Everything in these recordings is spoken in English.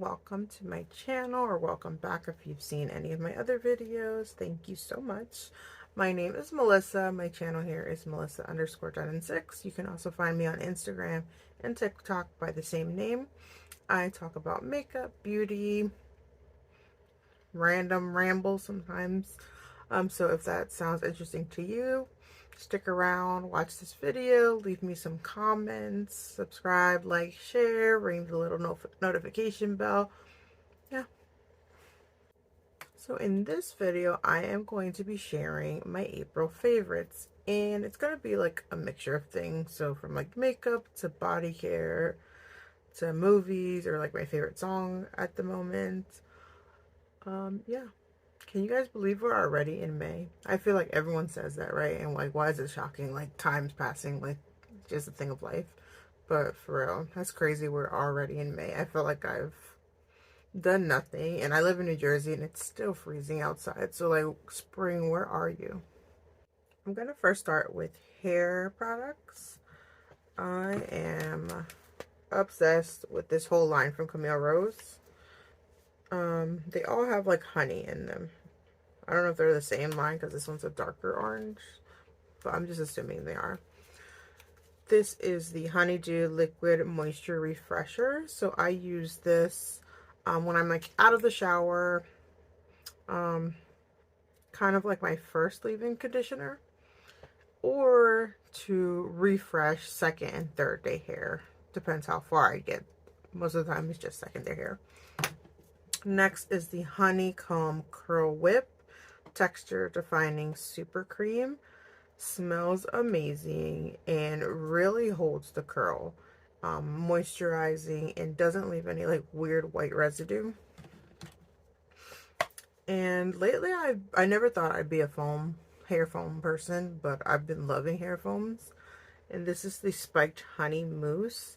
welcome to my channel, or welcome back if you've seen any of my other videos. Thank you so much. My name is Melissa. My channel here is Melissa_Dunn6. You can also find me on Instagram and TikTok by the same name. I talk about makeup, beauty, random ramble sometimes. So if that sounds interesting to you, stick around, watch this video, leave me some comments, subscribe, like, share, ring the little notification bell. Yeah. So in this video, I am going to be sharing my April favorites, and it's going to be like a mixture of things. So from like makeup to body care to movies, or like my favorite song at the moment. Yeah. Can you guys believe we're already in May? I feel like everyone says that, right? And like, why is it shocking? Like, time's passing, like, just a thing of life. But for real, that's crazy. We're already in May. I feel like I've done nothing. And I live in New Jersey and it's still freezing outside. So, like, spring, where are you? I'm going to first start with hair products. I am obsessed with this whole line from Camille Rose. They all have like honey in them. I don't know if they're the same line because this one's a darker orange, but I'm just assuming they are. This is the Honeydew Liquid Moisture Refresher. So I use this when I'm like out of the shower, kind of like my first leave-in conditioner, or to refresh second and third day hair. Depends how far I get. Most of the time it's just second day hair. Next is the Honeycomb Curl Whip Texture Defining Super Cream. Smells amazing and really holds the curl, moisturizing, and doesn't leave any like weird white residue. And lately I never thought I'd be a hair foam person, but I've been loving hair foams. And this is the Spiked Honey Mousse.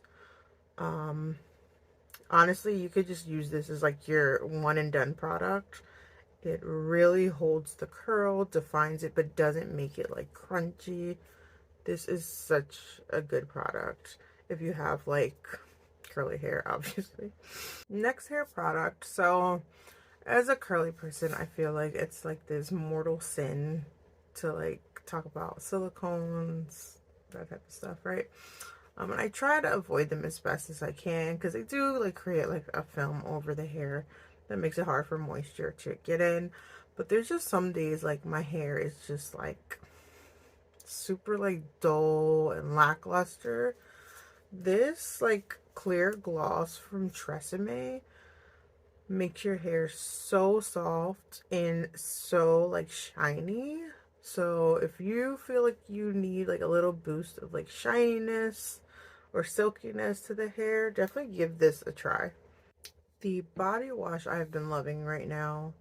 Honestly, you could just use this as like your one and done product. It really holds the curl, defines it, but doesn't make it like crunchy. This is such a good product if you have like curly hair, obviously. Next hair product. So as a curly person, I feel like it's like this mortal sin to like talk about silicones, that type of stuff, right? And I try to avoid them as best as I can because they do like create like a film over the hair that makes it hard for moisture to get in. But there's just some days like my hair is just like super like dull and lackluster. This like clear gloss from Tresemme makes your hair so soft and so like shiny. So if you feel like you need like a little boost of like shininess or silkiness to the hair, definitely give this a try. The body wash I've been loving right now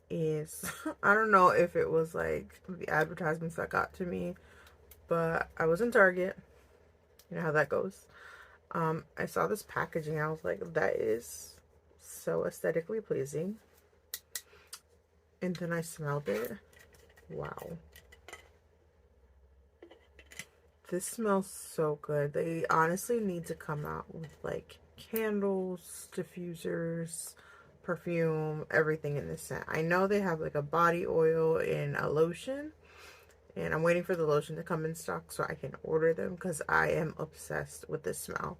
is, I don't know if it was like the advertisements that got to me, but I was in Target. You know how that goes. I saw this packaging. I was like, that is so aesthetically pleasing. And then I smelled it. Wow. This smells so good. They honestly need to come out with like candles, diffusers, perfume, everything in this scent. I know they have like a body oil and a lotion, and I'm waiting for the lotion to come in stock so I can order them because I am obsessed with this smell.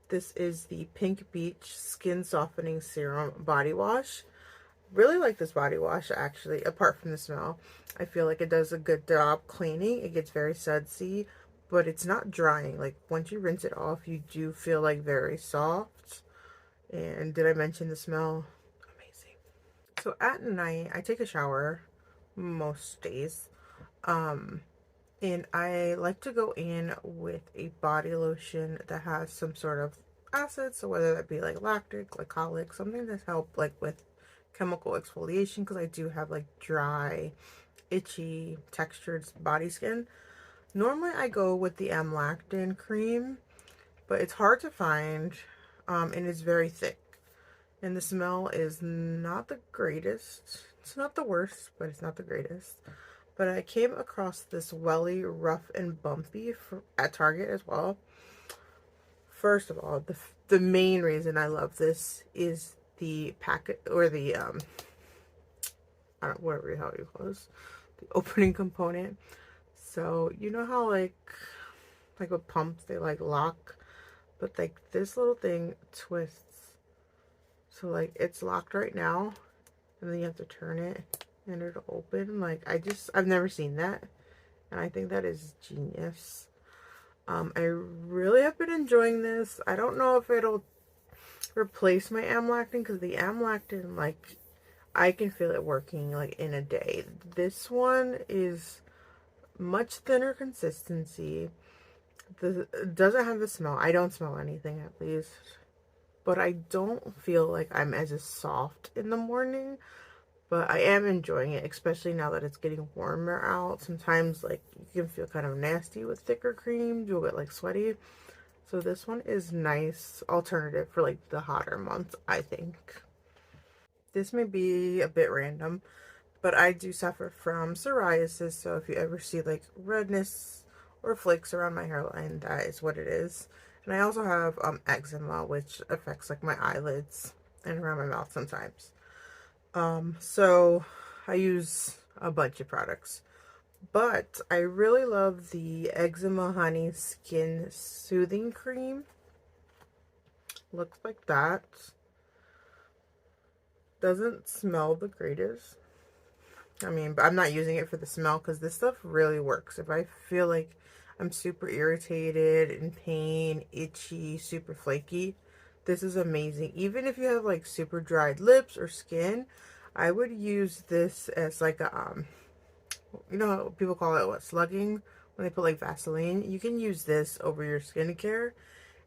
This is the Pink Beach Skin Softening Serum Body Wash. Really like this body wash actually, apart from the smell. I feel like it does a good job cleaning. It gets very sudsy, but it's not drying. Like once you rinse it off, you do feel like very soft. And did I mention the smell? Amazing. So at night, I take a shower most days. And I like to go in with a body lotion that has some sort of acid. So whether that be like lactic, glycolic, something that's help like with chemical exfoliation, because I do have like dry, itchy, textured body skin. Normally I go with the Lactin cream, but it's hard to find, and it's very thick. And the smell is not the greatest. It's not the worst, but it's not the greatest. But I came across this Welly Rough and Bumpy at Target as well. First of all, the main reason I love this is the packet or the I don't whatever the hell you call this, the opening component. So you know how like with pumps they like lock, but like this little thing twists. So like it's locked right now, and then you have to turn it and it'll open. Like I've never seen that, and I think that is genius. I really have been enjoying this. I don't know if it'll replace my Amlactin, because the Amlactin, like, I can feel it working like in a day. This one is much thinner consistency. Doesn't have the smell. I don't smell anything, at least. But I don't feel like I'm as soft in the morning. But I am enjoying it, especially now that it's getting warmer out. Sometimes, like, you can feel kind of nasty with thicker cream, do a bit like sweaty. So this one is nice alternative for like the hotter months, I think. This may be a bit random, but I do suffer from psoriasis. So if you ever see like redness or flakes around my hairline, that is what it is. And I also have eczema, which affects like my eyelids and around my mouth sometimes. So I use a bunch of products, but I really love the Eczema Honey Skin Soothing Cream. Looks like that. Doesn't smell the greatest. I mean, but I'm not using it for the smell, because this stuff really works. If I feel like I'm super irritated, in pain, itchy, super flaky, this is amazing. Even if you have like super dried lips or skin, I would use this as like a, you know how people call it, what, slugging? When they put like Vaseline, you can use this over your skincare,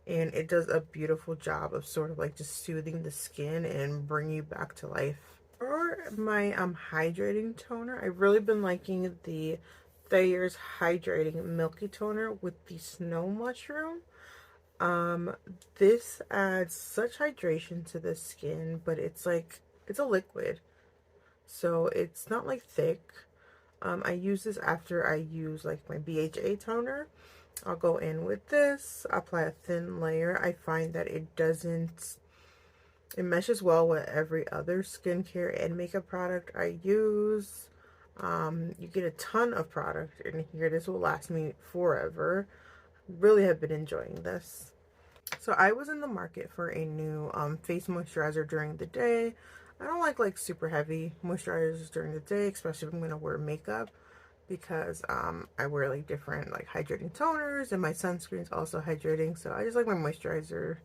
and it does a beautiful job of sort of like just soothing the skin and bring you back to life. For my hydrating toner, I've really been liking the Thayer's Hydrating Milky Toner with the Snow Mushroom. This adds such hydration to the skin, but it's like, it's a liquid, so it's not like thick. I use this after I use like my BHA toner. I'll go in with this, apply a thin layer. I find that it meshes well with every other skincare and makeup product I use. You get a ton of product in here. This will last me forever. Really have been enjoying this. So I was in the market for a new face moisturizer during the day. I don't like super heavy moisturizers during the day, especially if I'm going to wear makeup, because I wear like different like hydrating toners, and my sunscreen is also hydrating. So I just like my moisturizer to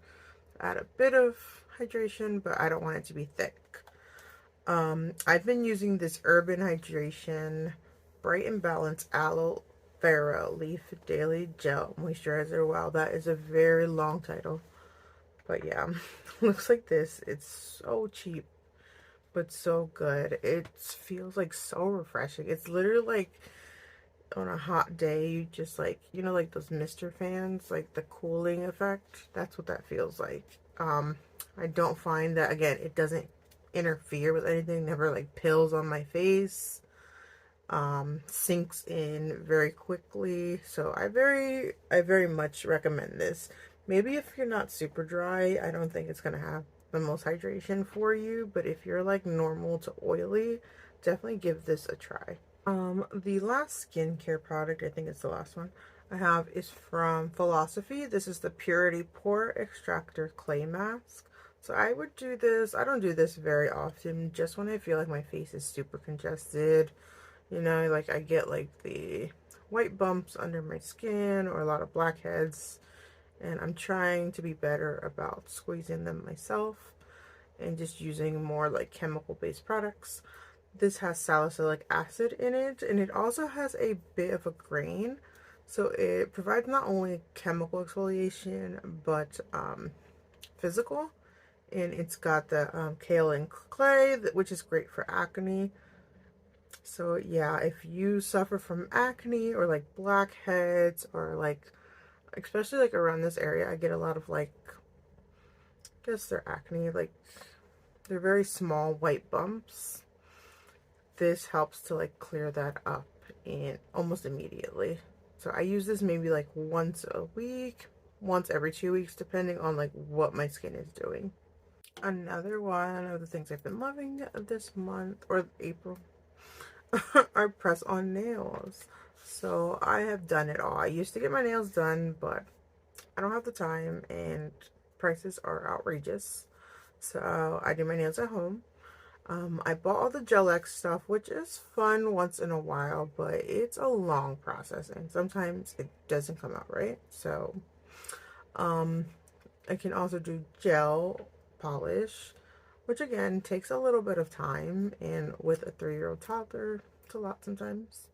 add a bit of hydration, but I don't want it to be thick. I've been using this Urban Hydration Bright and Balanced Aloe Vera Leaf Daily Gel Moisturizer. Wow, that is a very long title. But yeah, looks like this. It's so cheap, but so good. It feels like so refreshing. It's literally like on a hot day, you just like, you know, like those mister fans, like the cooling effect. That's what that feels like. I don't find that, again, it doesn't interfere with anything, never like pills on my face. Sinks in very quickly. So I very much recommend this. Maybe if you're not super dry, I don't think it's gonna have the most hydration for you, but if you're like normal to oily, definitely give this a try. The last skincare product, I think it's the last one I have, is from Philosophy. This is the Purity Pore Extractor Clay Mask. So I would do this. I don't do this very often, just when I feel like my face is super congested. You know, like I get like the white bumps under my skin or a lot of blackheads, and I'm trying to be better about squeezing them myself and just using more like chemical based products. This has salicylic acid in it, and it also has a bit of a grain. So it provides not only chemical exfoliation, but physical. And it's got the kaolin clay, which is great for acne. So yeah, if you suffer from acne or like blackheads, or like, especially like around this area, I get a lot of like, I guess they're acne, like they're very small white bumps. This helps to like clear that up and almost immediately. So I use this maybe like once a week, once every 2 weeks, depending on like what my skin is doing. Another one of the things I've been loving this month, or April, are press-on nails. So I have done it all. I used to get my nails done, but I don't have the time and prices are outrageous. So I do my nails at home. I bought all the Gel X stuff, which is fun once in a while, but it's a long process and sometimes it doesn't come out right. So um, I can also do gel polish, which again takes a little bit of time, and with a 3-year-old toddler, it's a lot sometimes.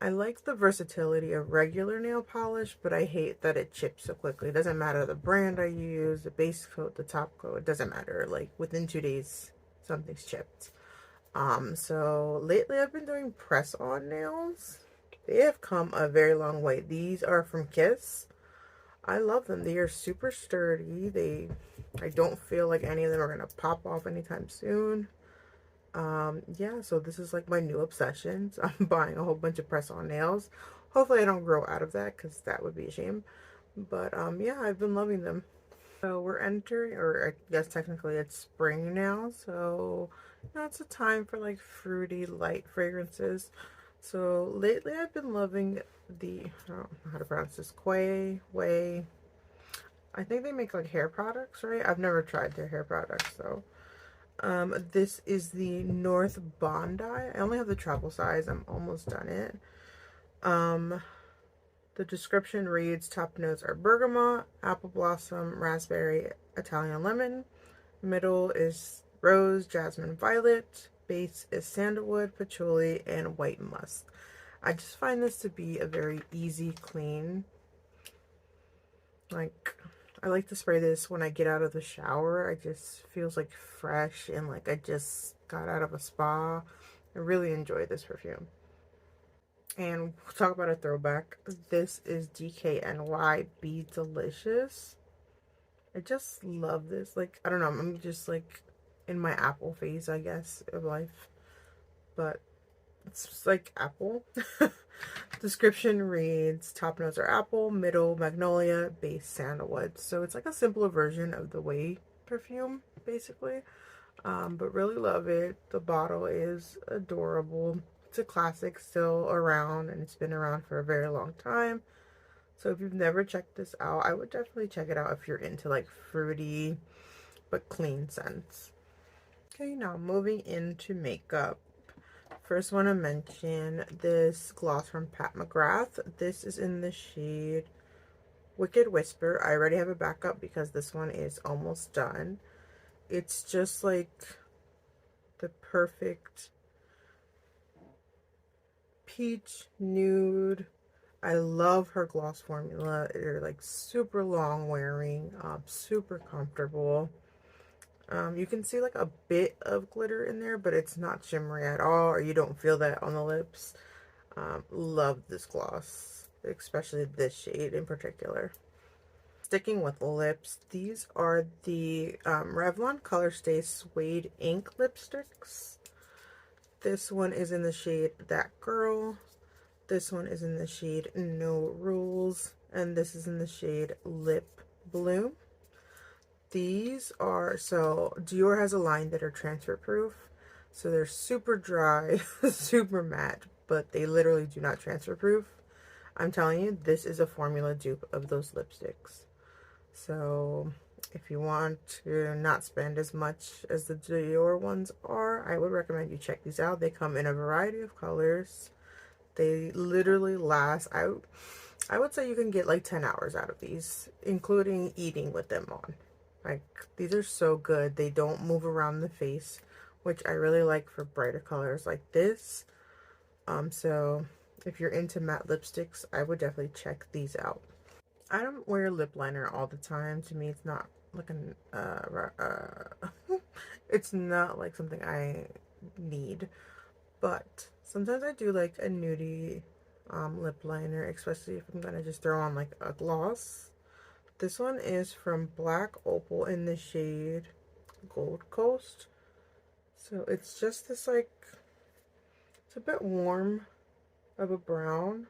I like the versatility of regular nail polish, but I hate that it chips so quickly. It doesn't matter the brand I use, the base coat, the top coat, it doesn't matter. Like within 2 days, something's chipped. So lately I've been doing press-on nails. They have come a very long way. These are from Kiss. I love them. They are super sturdy. I don't feel like any of them are gonna pop off anytime soon. Yeah, so this is like my new obsession. So I'm buying a whole bunch of press-on nails. Hopefully I don't grow out of that because that would be a shame. But yeah, I've been loving them. So we're entering, or I guess technically it's spring now. So it's a time for like fruity, light fragrances. So lately I've been loving I don't know how to pronounce this, Way. I think they make like hair products, right? I've never tried their hair products, though. This is the North Bondi. I only have the travel size. I'm almost done it. Um, the description reads, top notes are bergamot, apple blossom, raspberry, Italian lemon. Middle is rose, jasmine, violet. Base is sandalwood, patchouli, and white musk. I just find this to be a very easy, clean, like, I like to spray this when I get out of the shower. It just feels like fresh and like I just got out of a spa. I really enjoy this perfume. And talk about a throwback. This is DKNY Be Delicious. I just love this. Like, I don't know, I'm just like in my apple phase, I guess, of life. But it's like apple. Description reads, top notes are apple, middle magnolia, base sandalwood. So it's like a simpler version of the Way perfume, basically. But really love it. The bottle is adorable. It's a classic, still around, and it's been around for a very long time. So if you've never checked this out, I would definitely check it out if you're into like fruity but clean scents. Okay, now moving into makeup. First want to mention this gloss from Pat McGrath. This is in the shade Wicked Whisper. I already have a backup because this one is almost done. It's just like the perfect peach nude. I love her gloss formula. They're like super long wearing, super comfortable. You can see like a bit of glitter in there, but it's not shimmery at all, or you don't feel that on the lips. Love this gloss, especially this shade in particular. Sticking with lips, these are the Revlon Color Stay Suede Ink Lipsticks. This one is in the shade That Girl. This one is in the shade No Rules. And this is in the shade Lip Bloom. These are, so Dior has a line that are transfer proof. So they're super dry, super matte, but they literally do not transfer proof. I'm telling you, this is a formula dupe of those lipsticks. So if you want to not spend as much as the Dior ones are, I would recommend you check these out. They come in a variety of colors. They literally last, I would say you can get like 10 hours out of these, including eating with them on. Like, these are so good. They don't move around the face, which I really like for brighter colors like this. So if you're into matte lipsticks, I would definitely check these out. I don't wear lip liner all the time. To me, it's not like an it's not like something I need. But sometimes I do like a nudie lip liner, especially if I'm gonna just throw on like a gloss. This one is from Black Opal in the shade Gold Coast. So it's just this like, it's a bit warm of a brown,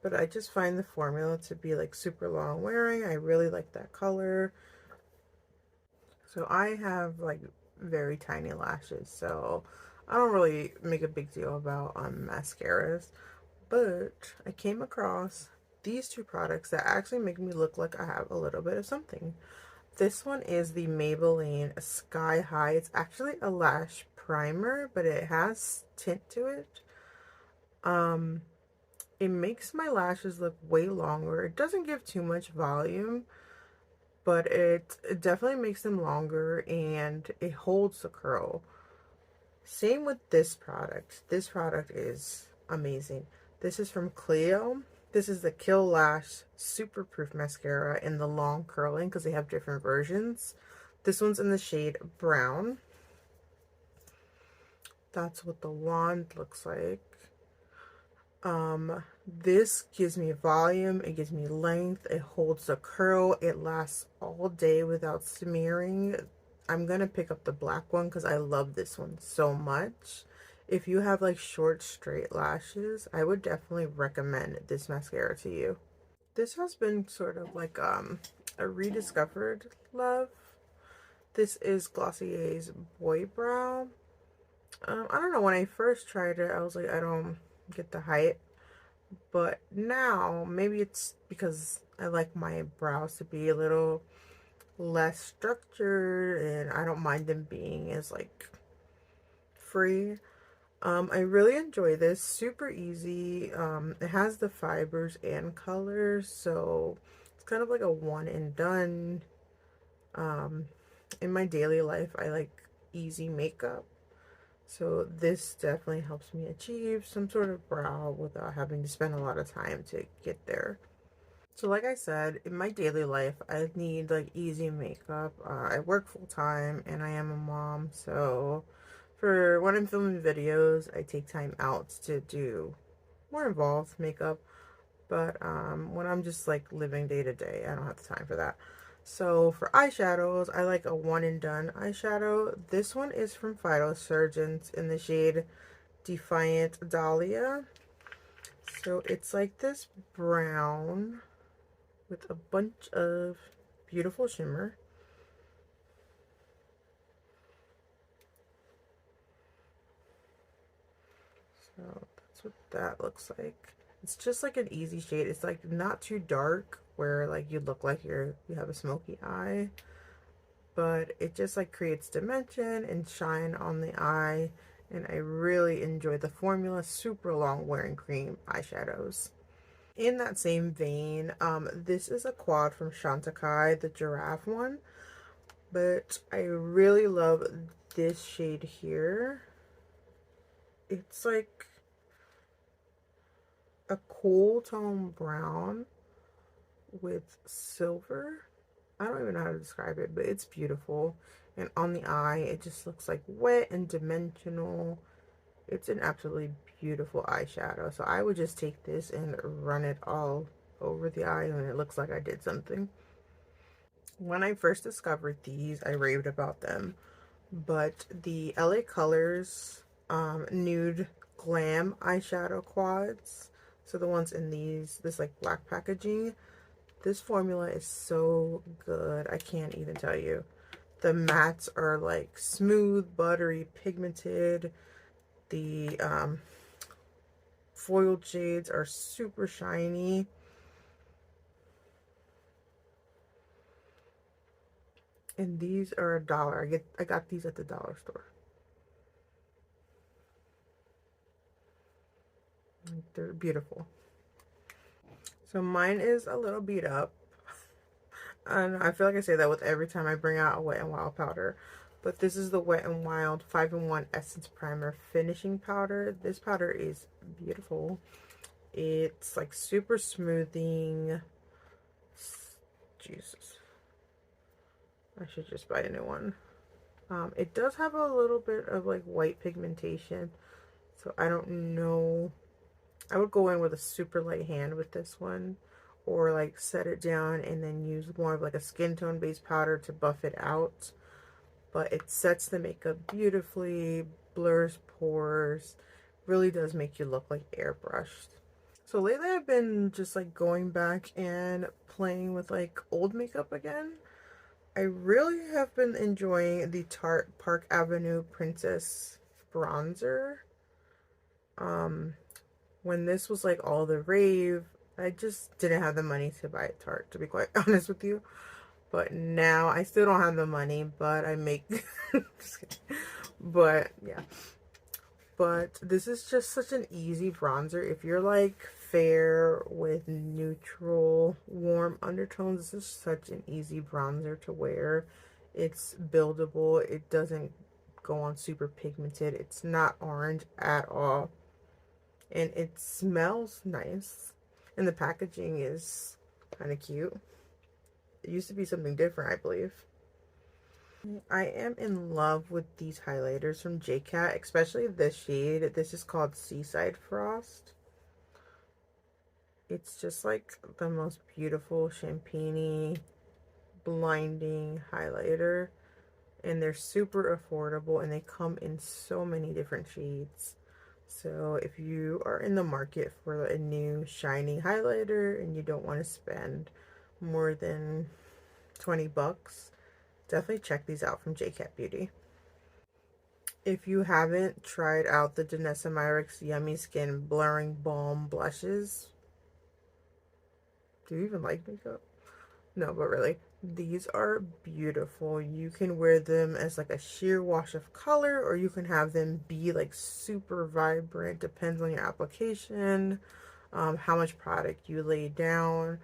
but I just find the formula to be like super long wearing. I really like that color. So I have like very tiny lashes, so I don't really make a big deal about mascaras. But I came across these two products that actually make me look like I have a little bit of something. This one is the Maybelline Sky High. It's actually a lash primer, but it has tint to it. Um, it makes my lashes look way longer. It doesn't give too much volume, but it definitely makes them longer and it holds the curl. Same with this product. This product is amazing. This is from Clio. This is the Kill Lash Super Proof Mascara in the long curling because they have different versions. This one's in the shade brown. That's what the wand looks like. This gives me volume, it gives me length, it holds the curl, it lasts all day without smearing. I'm gonna pick up the black one because I love this one so much. If you have like short straight lashes, I would definitely recommend this mascara to you. This has been sort of like a rediscovered love. This is Glossier's Boy Brow. I don't know, when I first tried it, I was like, I don't get the hype. But now, maybe it's because I like my brows to be a little less structured and I don't mind them being as like free. I really enjoy this. Super easy. It has the fibers and colors, so it's kind of like a one and done. Um, in my daily life, I like easy makeup. So this definitely helps me achieve some sort of brow without having to spend a lot of time to get there. So like I said, in my daily life, I need like easy makeup. I work full time and I am a mom. So for when I'm filming videos, I take time out to do more involved makeup. But when I'm just like living day to day, I don't have the time for that. So for eyeshadows, I like a one and done eyeshadow. This one is from Phytosurgeons in the shade Defiant Dahlia. So it's like this brown with a bunch of beautiful shimmer. So that's what that looks like. It's just like an easy shade. It's like not too dark where like you look like you have a smoky eye, but it just like creates dimension and shine on the eye. And I really enjoy the formula. Super long wearing cream eyeshadows. In that same vein, this is a quad from Chantecaille, the giraffe one. But I really love this shade here. It's like a cool tone brown with silver. I don't even know how to describe it, but it's beautiful. And on the eye, it just looks like wet and dimensional. It's an absolutely beautiful eyeshadow. So I would just take this and run it all over the eye and it looks like I did something. When I first discovered these, I raved about them. But the LA Colors Nude Glam eyeshadow quads, so the ones in this like black packaging, this formula is so good. I can't even tell you. The mattes are like smooth, buttery, pigmented. The foiled shades are super shiny. And these are $1. I got these at the dollar store. They're beautiful. So mine is a little beat up. And I feel like I say that with every time I bring out a Wet n Wild powder. But this is the Wet n Wild 5-in-1 Essence Primer Finishing Powder. This powder is beautiful. It's like super smoothing. Jesus. I should just buy a new one. It does have a little bit of like white pigmentation. So I don't know. I would go in with a super light hand with this one. Or like set it down and then use more of like a skin tone based powder to buff it out. But it sets the makeup beautifully, blurs pores, really does make you look like airbrushed. So lately I've been just like going back and playing with like old makeup again. I really have been enjoying the Tarte Park Avenue Princess bronzer. Um, when this was like all the rave, I just didn't have the money to buy a Tarte, to be quite honest with you. But now I still don't have the money, but I make. Just kidding. But yeah, but this is just such an easy bronzer. If you're like fair with neutral, warm undertones, this is such an easy bronzer to wear. It's buildable. It doesn't go on super pigmented. It's not orange at all. And it smells nice. And the packaging is kind of cute. It used to be something different, I believe. I am in love with these highlighters from JCat, especially this shade. This is called Seaside Frost. It's just like the most beautiful champagne blinding highlighter. And they're super affordable and they come in so many different shades. So if you are in the market for a new shiny highlighter and you don't want to spend more than 20 bucks, definitely check these out from JCat Beauty. If you haven't tried out the Danessa Myricks Yummy Skin Blurring Balm Blushes, do you even like makeup? No, but really, these are beautiful. You can wear them as like a sheer wash of color, or you can have them be like super vibrant. Depends on your application, how much product you lay down.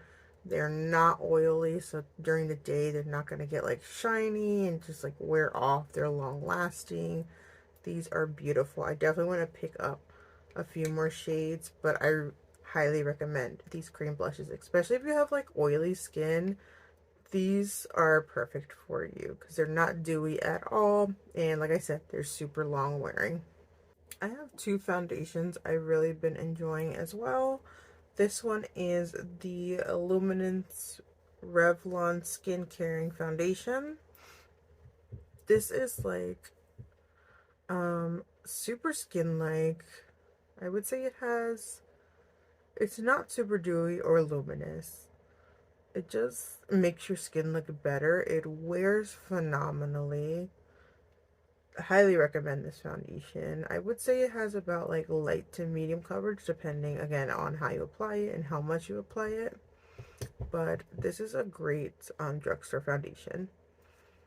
They're not oily, so during the day, they're not going to get like shiny and just like wear off. They're long lasting. These are beautiful. I definitely want to pick up a few more shades, but I highly recommend these cream blushes, especially if you have like oily skin. These are perfect for you because they're not dewy at all. And like I said, they're super long wearing. I have two foundations I've really been enjoying as well. This one is the Illuminance Revlon Skin Caring Foundation. This is like super skin like. I would say it's not super dewy or luminous. It just makes your skin look better. It wears phenomenally. I highly recommend this foundation. I would say it has about like light to medium coverage depending again on how you apply it and how much you apply it. But this is a great drugstore foundation.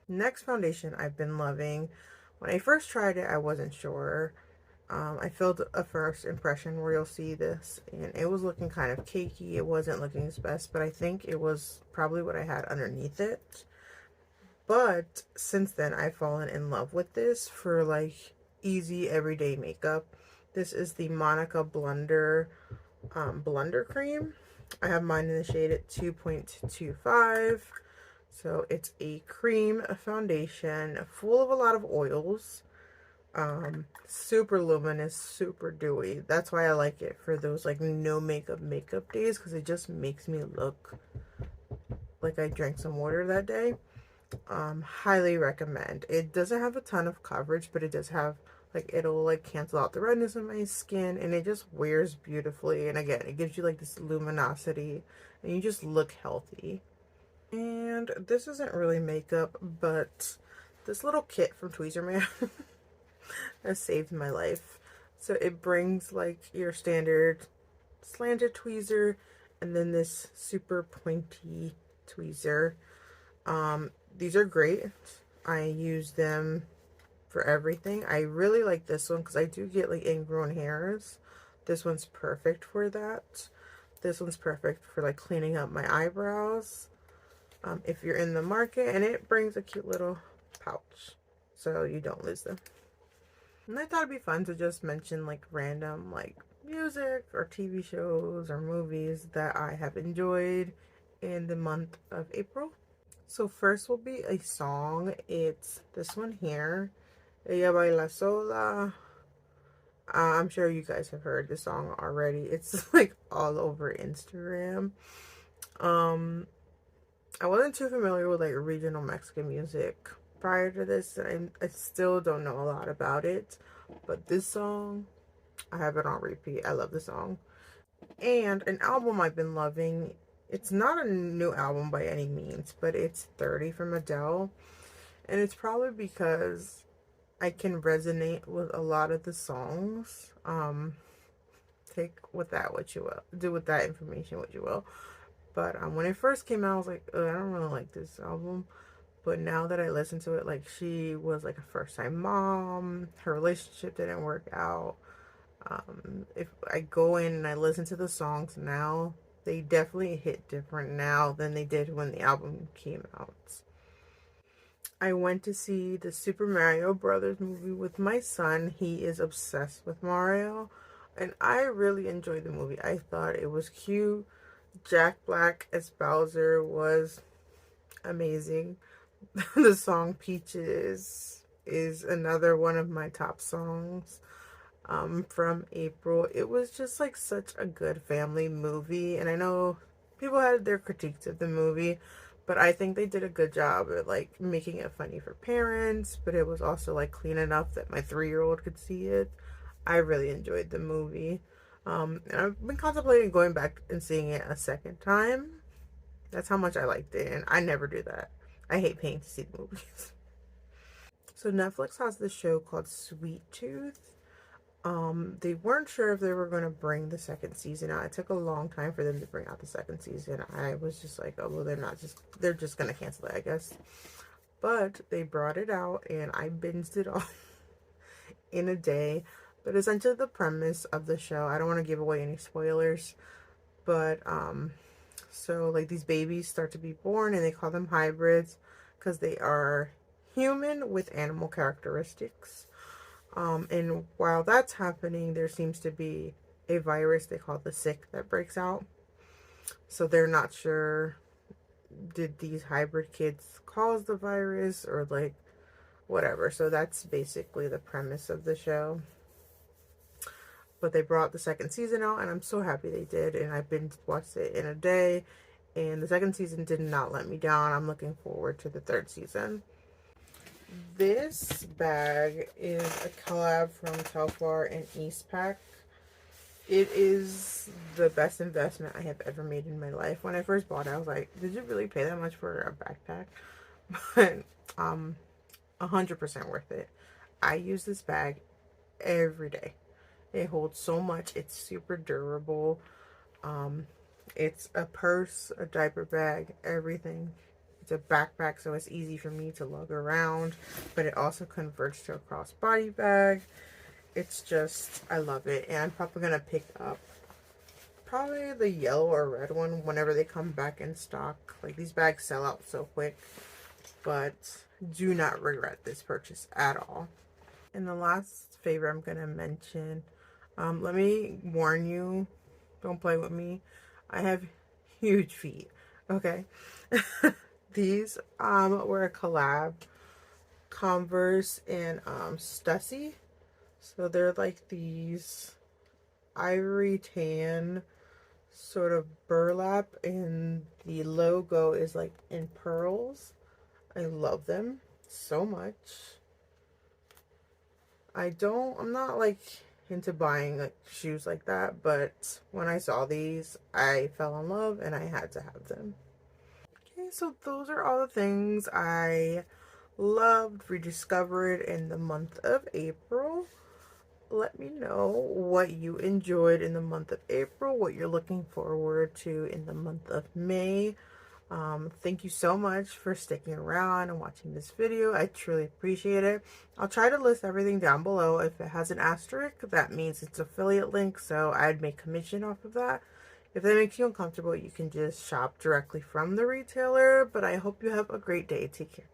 Next foundation I've been loving. When I first tried it, I wasn't sure. I filmed a first impression where you'll see this, and it was looking kind of cakey. It wasn't looking its best, but I think it was probably what I had underneath it. But since then, I've fallen in love with this for like easy everyday makeup. This is the Monica Blunder Cream. I have mine in the shade at 2.25. So it's a cream foundation full of a lot of oils. Super luminous, super dewy. That's why I like it for those like no makeup days, because it just makes me look like I drank some water that day. Highly recommend. It doesn't have a ton of coverage, but it does have like, it'll like cancel out the redness in my skin, and it just wears beautifully. And again, it gives you like this luminosity and you just look healthy. And this isn't really makeup, but this little kit from Tweezerman has saved my life. So it brings like your standard slanted tweezer and then this super pointy tweezer. These are great. I use them for everything. I really like this one because I do get like ingrown hairs. This one's perfect for that. This one's perfect for like cleaning up my eyebrows. If you're in the market, and it brings a cute little pouch so you don't lose them. And I thought it'd be fun to just mention like random like music or TV shows or movies that I have enjoyed in the month of April. So first will be a song. It's this one here, Ella Baila Sola. I'm sure you guys have heard the song already. It's like all over Instagram. Um, I wasn't too familiar with like regional Mexican music prior to this, and I still don't know a lot about it. But this song, I have it on repeat. I love the song. And an album I've been loving It's not a new album by any means, but it's 30 from Adele. And it's probably because I can resonate with a lot of the songs. Take with that what you will. Do with that information what you will. But when it first came out, I was like, I don't really like this album. But now that I listen to it, like she was like a first time mom, her relationship didn't work out. If I go in and I listen to the songs now, they definitely hit different now than they did when the album came out. I went to see the Super Mario Brothers movie with my son. He is obsessed with Mario, and I really enjoyed the movie. I thought it was cute. Jack Black as Bowser was amazing. The song Peaches is another one of my top songs from April. It was just like such a good family movie, and I know people had their critiques of the movie, but I think they did a good job at like making it funny for parents, but it was also like clean enough that my 3-year-old could see it. I really enjoyed the movie. And I've been contemplating going back and seeing it a second time. That's how much I liked it, and I never do that. I hate paying to see the movies. So Netflix has this show called Sweet Tooth. They weren't sure if they were going to bring the second season out. It took a long time for them to bring out the second season. I was just like, oh, well, they're just going to cancel it, I guess. But they brought it out and I binged it all in a day. But essentially the premise of the show, I don't want to give away any spoilers, but, so like these babies start to be born and they call them hybrids because they are human with animal characteristics. And while that's happening, there seems to be a virus they call the sick that breaks out. So they're not sure, did these hybrid kids cause the virus or like whatever. So that's basically the premise of the show. But they brought the second season out and I'm so happy they did. And I've been watched it in a day. And the second season did not let me down. I'm looking forward to the third season. This bag is a collab from Telfar and Eastpak. It is the best investment I have ever made in my life. When I first bought it, I was like, did you really pay that much for a backpack? But 100% worth it. I use this bag every day. It holds so much. It's super durable. It's a purse, a diaper bag, everything. It's a backpack, so it's easy for me to lug around, but it also converts to a crossbody bag. It's just, I love it, and I'm probably going to pick up probably the yellow or red one whenever they come back in stock. Like, these bags sell out so quick, but do not regret this purchase at all. And the last favor I'm going to mention, let me warn you, don't play with me. I have huge feet, okay? These were a collab, Converse and Stussy. So they're like these ivory tan sort of burlap, and the logo is like in pearls. I love them so much. I'm not like into buying like shoes like that, but when I saw these, I fell in love and I had to have them. Okay, so those are all the things I loved, rediscovered in the month of April. Let me know what you enjoyed in the month of April, what you're looking forward to in the month of May. Thank you so much for sticking around and watching this video. I truly appreciate it. I'll try to list everything down below. If it has an asterisk, that means it's affiliate link, so I'd make commission off of that. If that makes you uncomfortable, you can just shop directly from the retailer. But I hope you have a great day. Take care.